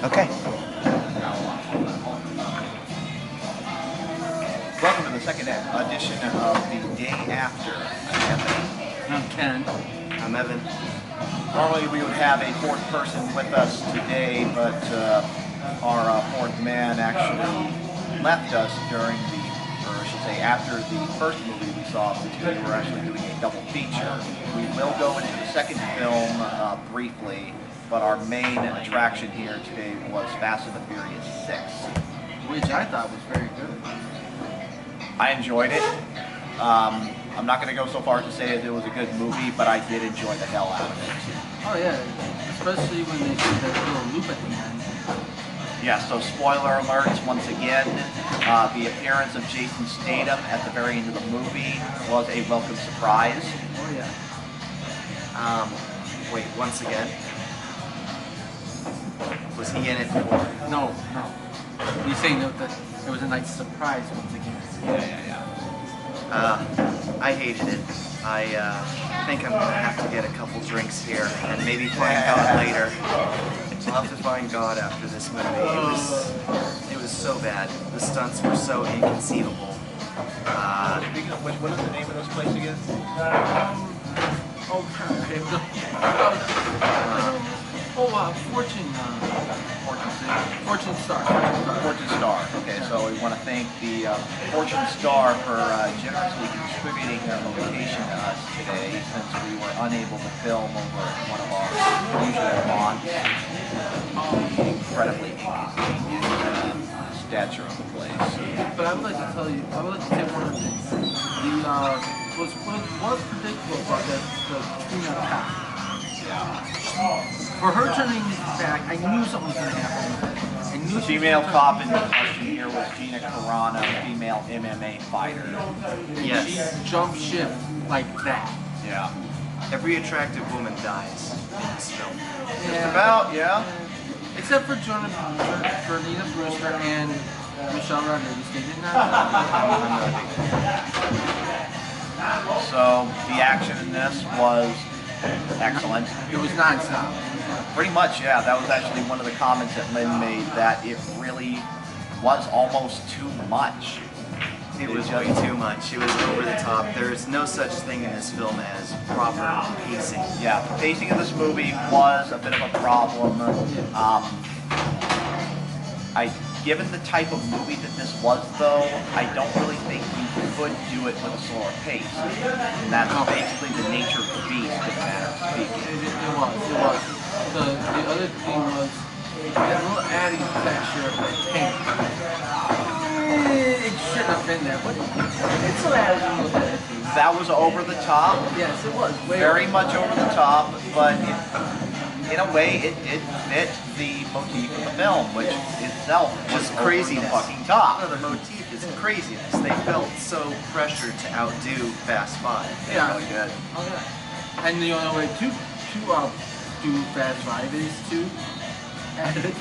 Okay. Welcome to the second edition of The Day After. I'm Anthony. I'm Ken. I'm Evan. Normally we would have a fourth person with us today, but our fourth man actually left us during or I should say after the first movie we saw, since we were actually doing a double feature. We will go into the second film briefly, but our main attraction here today was Fast and the Furious 6. Which I thought was very good. I enjoyed it. I'm not going to go so far as to say that it was a good movie, but I did enjoy the hell out of it. Oh yeah, especially when they did that little loop at the end. Yeah, so spoiler alerts once again. The appearance of Jason Statham at the very end of the movie was a welcome surprise. Oh yeah. Wait, once again? Was he in it before? No. You're saying that it was a nice surprise once again. Yeah. I hated it. I think I'm gonna have to get a couple drinks here and maybe find God later. I'll have to find God after this movie. It was so bad. The stunts were so inconceivable. Speaking of which, what is the name of this place again? Fortune Star. Fortune Star. Okay, so we want to thank the Fortune Star for generously contributing their location to us today, since we were unable to film over at one of our usual lawns. The incredibly inconvenient stature of the place. But I would like to tell you, I would like to say one of the things. What's predictable about the Trina path? For her turning back, I knew something was going to happen. The female cop in question here was Gina Carano, a female MMA fighter. Yes. She jumped ship like that. Yeah. Every attractive woman dies in this film. Just about, yeah. Except for Nina Brewster and Michelle Rodriguez. They did not die. So the action in this was excellent. It was non-stop. Pretty much, yeah. That was actually one of the comments that Lynn made, that it really was almost too much. It was way too much. It was over the top. There is no such thing in this film as proper pacing. Yeah, the pacing of this movie was a bit of a problem. Given the type of movie that this was, though, I don't really think you could do it with a slower pace. And that's basically the nature of the beast, in a manner of speaking. It was. The other thing was that little adding texture of the paint. It shouldn't have been there, but it still added a little bit. That was over the top. Yes, it was. Very much over the top, but in a way, it did fit the motif of the film, which itself was craziness. over the fucking top. No, the motif is craziness. They felt so pressured to outdo Fast 5. Yeah. Really good. Oh yeah. And the only way to do Fast 5 is to add it.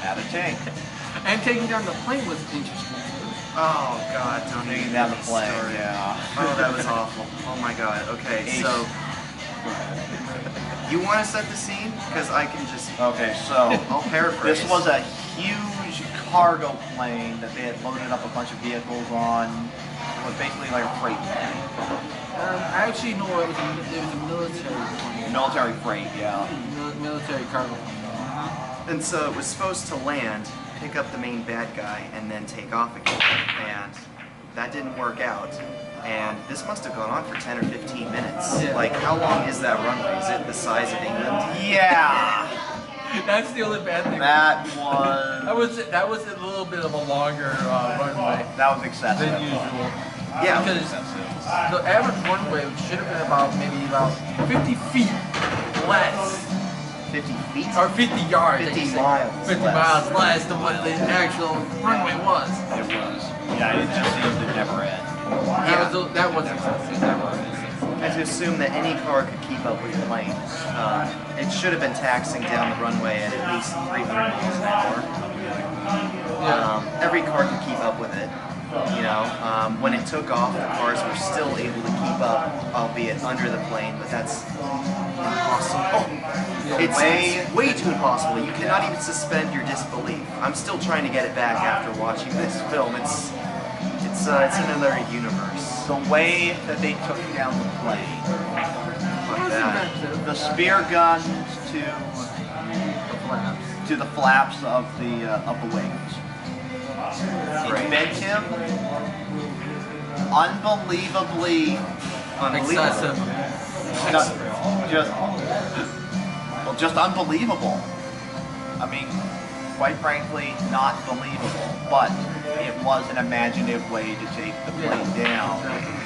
Add a tank. And taking down the plane was interesting. Oh God, don't Taking even down the get me plane, started. yeah. Oh, that was awful. Oh my God. Okay, Ace. so you want to set the scene? Because I can just. Okay, so I'll paraphrase. this was a huge cargo plane that they had loaded up a bunch of vehicles on. It was basically like a freight plane. Actually, no, it was a military plane. Military freight, yeah. Military cargo plane. And so it was supposed to land, pick up the main bad guy, and then take off again. And that didn't work out. And this must have gone on for 10 or 15 minutes. Yeah. Like, how long is that runway? Is it the size of England? Yeah! That's the only bad thing. That was a little bit of a longer runway that was excessive. than usual. Yeah. Because the average runway should have been maybe about 50 feet less. 50 feet? Or 50 yards. 50 miles 50 less. miles less than what the actual runway was. It was. Yeah, it just seemed to never end. That was excessive. That was excessive. And to assume that any car could keep up with the plane, it should have been taxing down the runway at least 300 miles an hour. Every car could keep up with it. You know, when it took off, the cars were still able to keep up, albeit under the plane, but that's impossible. It's way too impossible. You cannot even suspend your disbelief. I'm still trying to get it back after watching this film. It's another universe. The way that they took down the plane, Like that. the spear guns to the flaps of the wings. It made him unbelievably Excessive. Just unbelievable. I mean, quite frankly, not believable. But it was an imaginative way to take the plane down,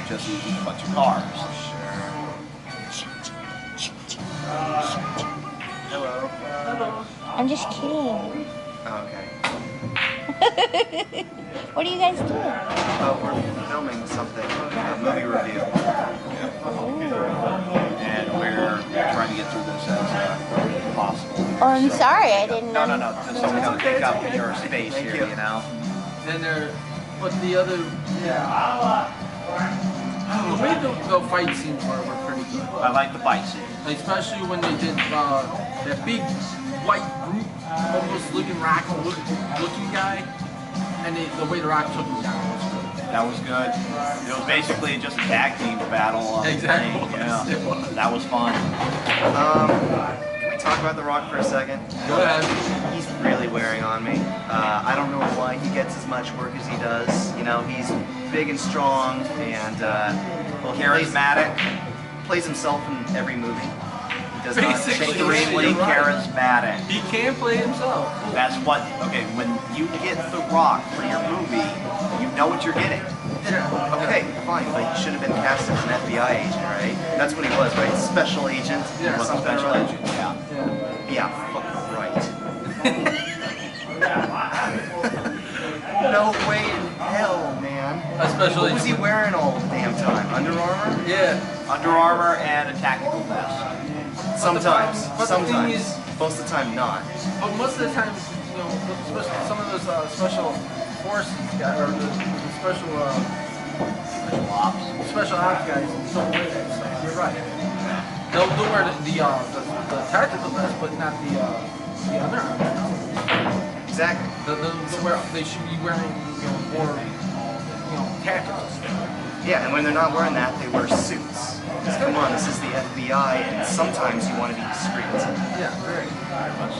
just using a bunch of cars. Hello. Hello. I'm just kidding. Okay. What are you guys doing? Oh, we're filming something. A movie review. And we're trying to get through this as quickly as possible. Oh, I'm sorry, I didn't know. No, just so we don't take up your space here, you know? And but the other, the way the fight scenes were pretty good. I like the fight scene. Especially when they did that big white brute, almost looking rock looking guy, and the way the rock took him down was good. That was good. It was basically just a tag team battle. Exactly. Yeah. It was. That was fun. Can we talk about The Rock for a second? Go ahead. He's really wearing on me. I don't know why he gets as much work as he does. You know, he's big and strong and well, Charismatic. Plays himself in every movie. He does Basically, not Extremely You're right. charismatic. He can play himself. That's what, okay, when you get The Rock for your movie, you know what you're getting. Okay, fine, but he should have been cast as an FBI agent, right? That's what he was, right? Special agent. Yeah. He was a Something special or other. agent, yeah. Yeah. Yeah, fuck right. No way in hell, man. Especially. What was he wearing all the damn time? Under Armour? Yeah. Under Armour and a tactical vest. Sometimes. But the thing Sometimes. is- Most of the time, not. But most of the time, you know, some of those special forces guys, or the special Special ops. ops guys don't wear that stuff. You're right. They'll wear the tactical vest, but not the underarm. Exactly. They should be wearing more tactical stuff. Yeah, and when they're not wearing that, they wear suits. 'Cause come on, this is the FBI, and sometimes you want to be discreet. Yeah, very much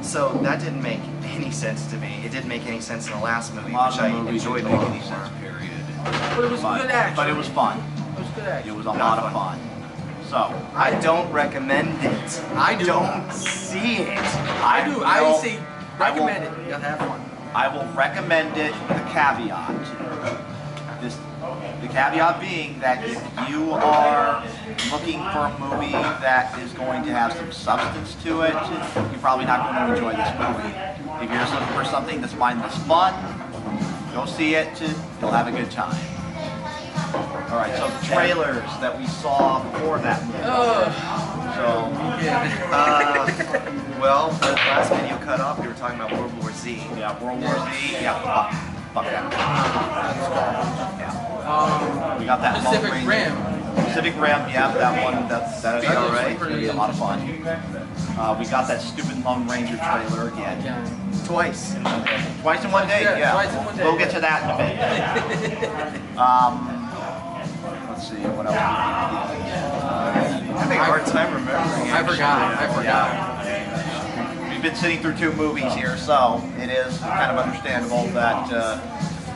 so. So that didn't make any sense to me. It didn't make any sense in the last movie, A lot which of I the movies enjoyed didn't more. make any sense, period. But it was good action. But it was fun. It was good action. It was a lot of fun. So, I don't recommend it. I do. Don't see it. I do. I will- say I will- recommend it. You gotta have fun. I will recommend it with a caveat. The caveat being that if you are looking for a movie that is going to have some substance to it, you're probably not going to enjoy this movie. If you're just looking for something that's mindless fun, go see it. You'll have a good time. All right, so the trailers that we saw before that movie. So, Well, the last video cut off, we were talking about World War Z. yeah, World War Z. Yeah, fuck that. Yeah. We got that Pacific long-range- Rim. Pacific Rim, yeah, that one, that's Be all alright. right. It's gonna be a lot of fun. We got that stupid Lone Ranger trailer again. Yeah. Twice. Twice in one day, Yeah, yeah. twice in one day, We'll get yeah. to that in a bit. Let's see, what else? I'm having a hard time remembering. I forgot. We've been sitting through two movies here, so it is kind of understandable that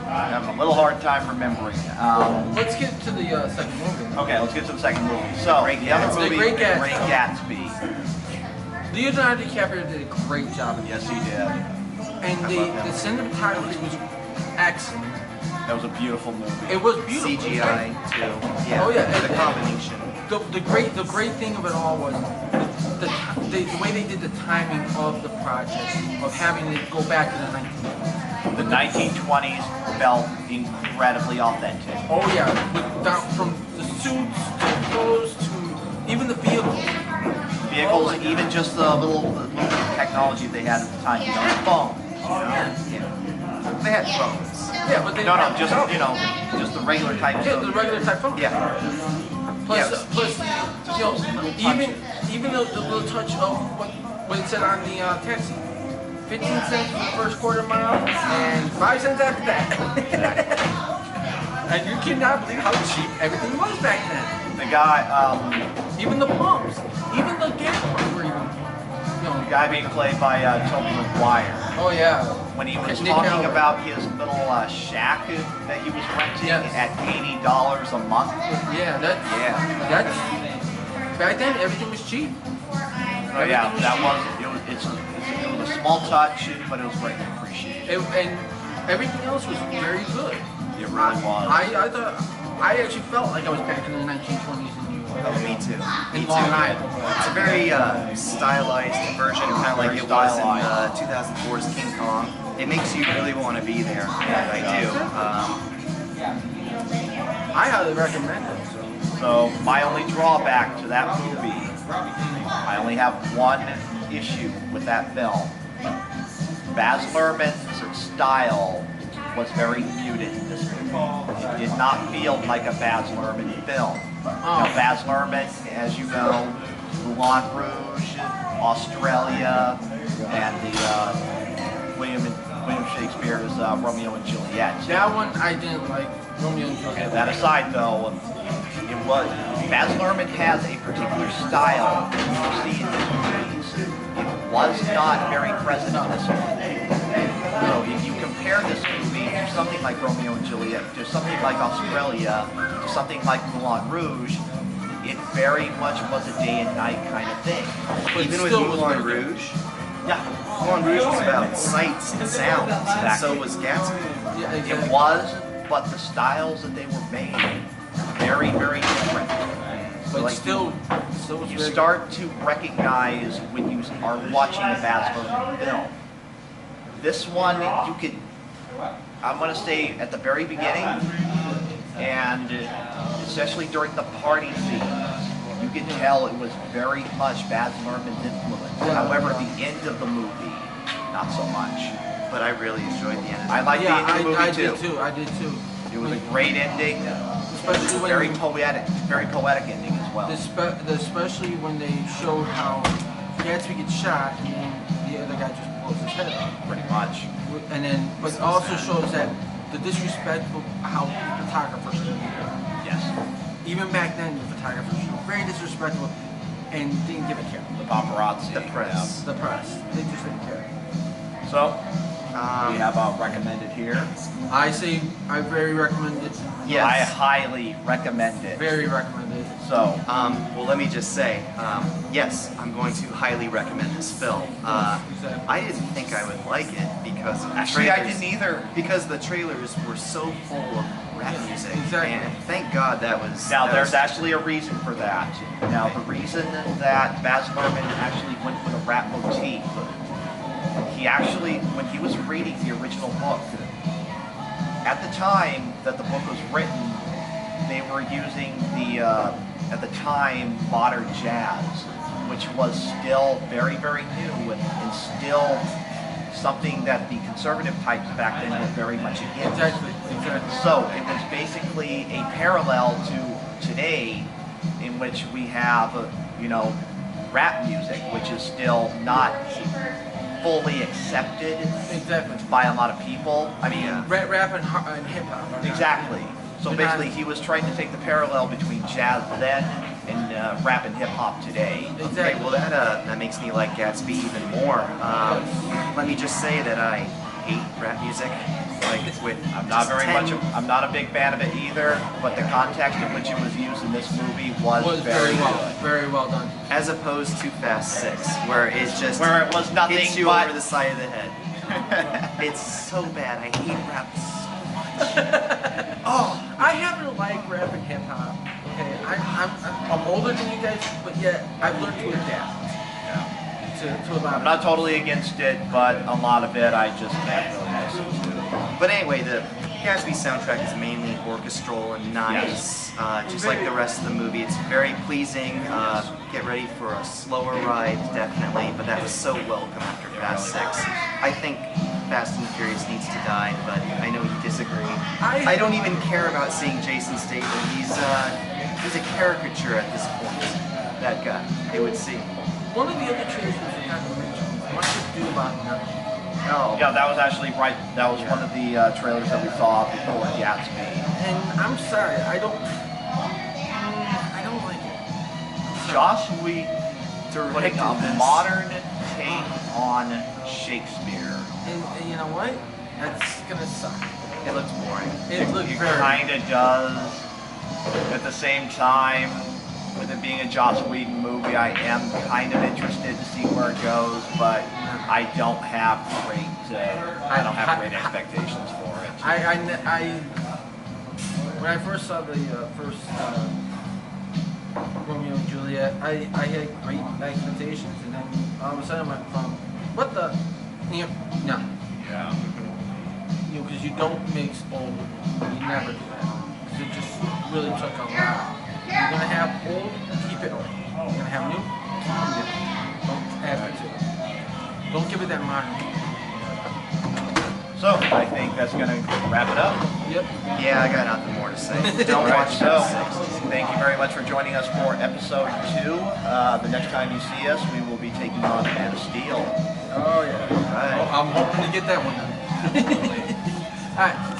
I'm having a little hard time remembering. Let's get to the second movie. Okay, let's get to the second movie. So, the other The movie, Great Gatsby. Great Gatsby. Leonardo DiCaprio did a great job in Yes, he did. and the cinematography was excellent. That was a beautiful movie. It was beautiful. CGI too. Yeah. Oh, yeah. The combination. The great thing of it all was the way they did the timing of the project, of having it go back to the 1980s. The 1920s felt incredibly authentic. Oh yeah, down from the suits to the clothes to even the vehicles. Vehicles, even just the little technology they had at the time, you know, the phone. Yeah. They had phones. Yeah, but they No, just just the regular type yeah, of the regular type phone. Yeah. Plus, Yeah. plus, even the little touch of what it said on the taxi. 15 cents for the first quarter mile and 5 cents after that. And you cannot believe how cheap everything was back then. The guy, Even the pumps, even the gas pumps were even, the guy being played by Tobey Maguire. Oh yeah. When he was Nick talking Coward. about his little shack that he was renting Yes. at $80 a month. Yeah, that's back then everything was cheap. Oh yeah, that was it was a small touch, but it was greatly appreciated. And everything else was very good. It really was. I thought I actually felt like I was back in the 1920s in New York. Oh, me too. Me In too. Long Island. It's a very stylized version, kind of like Very it was in stylized. 2004's King Kong. It makes you really want to be there, and I do. I highly recommend it. So my only drawback to that movie, I only have one issue with that film. Baz Luhrmann's style was very muted in this movie. It did not feel like a Baz Luhrmann film. Now, Baz Luhrmann, as you know, Moulin Rouge, Australia, and the William Shakespeare's Romeo and Juliet. That one I didn't like. Romeo and Juliet. That aside, though, it was Baz Luhrmann has a particular style you see in his movies. It was not very present in this movie. So if you compare this movie to something like Romeo and Juliet, to something like Australia, to something like Moulin Rouge, it very much was a day and night kind of thing. But Even with still was Moulin very good. Rouge, Yeah, Moulin Rouge was about sights and sounds, and Exactly. so was Gatsby. Yeah, it exactly. was, but the styles that they were made, very, very different. But like, still was you very start to recognize when you are watching a Baz Luhrmann film. This one, you could, I'm going to say at the very beginning, and especially during the party scenes, you could tell it was very much Baz Luhrmann's influence. However, the end of the movie, not so much. But I really enjoyed the end of I it. like the end of the movie I too. did too. I did too. It was a great ending, Especially when very poetic ending as well. especially when they showed how Gatsby gets shot and the other guy just blows his head off. Pretty much. And then, but it also shows that the disrespectful how photographers shoot. Yes. Even back then, the photographers were very disrespectful and didn't give a care. The paparazzi. The press. The press, they just didn't care. Yeah. So, we have recommended here. I say I very recommend it. Yes. I highly recommend it. Very recommend it. So, Well, let me just say, yes, I'm going to highly recommend this film. Exactly. I didn't think I would like it because of the actually, I trailers. didn't either. Because the trailers were so full of rap music, Exactly. and thank God that was. Now, that there's was- actually a reason for that. Now, the reason that Baz Luhrmann actually went with a rap motif, he actually, when he was reading the original book, at the time that the book was written, they were using the, at the time, modern jazz, which was still very, very new and still something that the conservative types back then were very much against. Exactly. So it was basically a parallel to today, in which we have, rap music, which is still not fully accepted Exactly. by a lot of people. I mean, Rap and hip hop. exactly. So They're not- basically, he was trying to take the parallel between jazz then and rap and hip hop today. Okay, Exactly. well that makes me like Gatsby even more. Let me just say that I hate rap music. Like with I'm not just very 10 much. I'm not a big fan of it either. But the context in which it was used in this movie was very good. Very well done. as opposed to Fast 6, where it just Where it was nothing hits you but over the side of the head. It's so bad. I hate rap so much. Oh, I happen to like rap and hip hop. Okay, I'm older than you guys, but yet I've learned to adapt to a lot I'm of. not totally against it, but a lot of it I just can't really listen to. But anyway, the Gatsby soundtrack is mainly orchestral and nice, just like the rest of the movie. It's very pleasing. Get ready for a slower ride, definitely, but that was so welcome after Fast 6. I think Fast and Furious needs to die, but I know you disagree. I don't even care about seeing Jason Statham. He's a caricature at this point, that guy. it would seem. One of the other trailers we forgot to mention was What to Do About Nothing. Oh, Yeah, that was actually right. That was one of the trailers that we saw before Gatsby. And I'm sorry, I don't like it. Joss Whedon directing a this. modern take on Shakespeare. And you know what? That's gonna suck. It looks boring. It looked It very. kind of does. At the same time, with it being a Joss Whedon movie, I am kind of interested to see where it goes, but I don't have great expectations for it. When I first saw the first Romeo and Juliet, I had great expectations, and then all of a sudden I went from what the, no, Yeah. because you don't mix old, you never do that, because it just really took a lot. You're gonna have old, keep it old. You're gonna have new, keep it new. Don't add it to it. Don't give it that modern. So I think that's going to wrap it up. Yep. Yeah, I got nothing more to say. Don't All right, watch so that 60s. thank you very much for joining us for episode 2. The next time you see us, we will be taking on Man of Steel. Oh yeah. Right. I'm hoping to get that one done. All right.